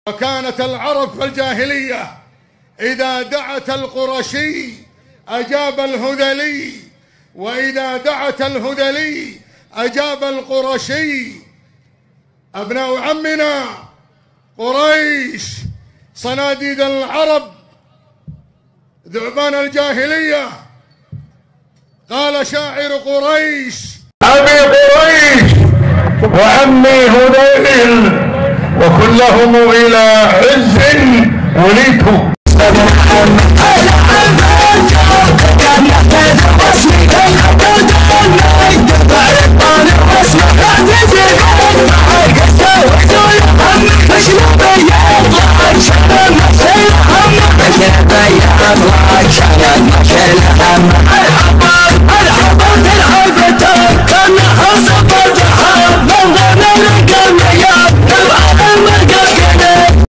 وكانت العرب في الجاهلية إذا دعت القرشي أجاب الهذلي، وإذا دعت الهذلي أجاب القرشي. أبناء عمنا قريش صناديد العرب ذعبان الجاهلية. قال شاعر قريش: أبي قريش وعمي هذيل وكلهم إلى عز وليت.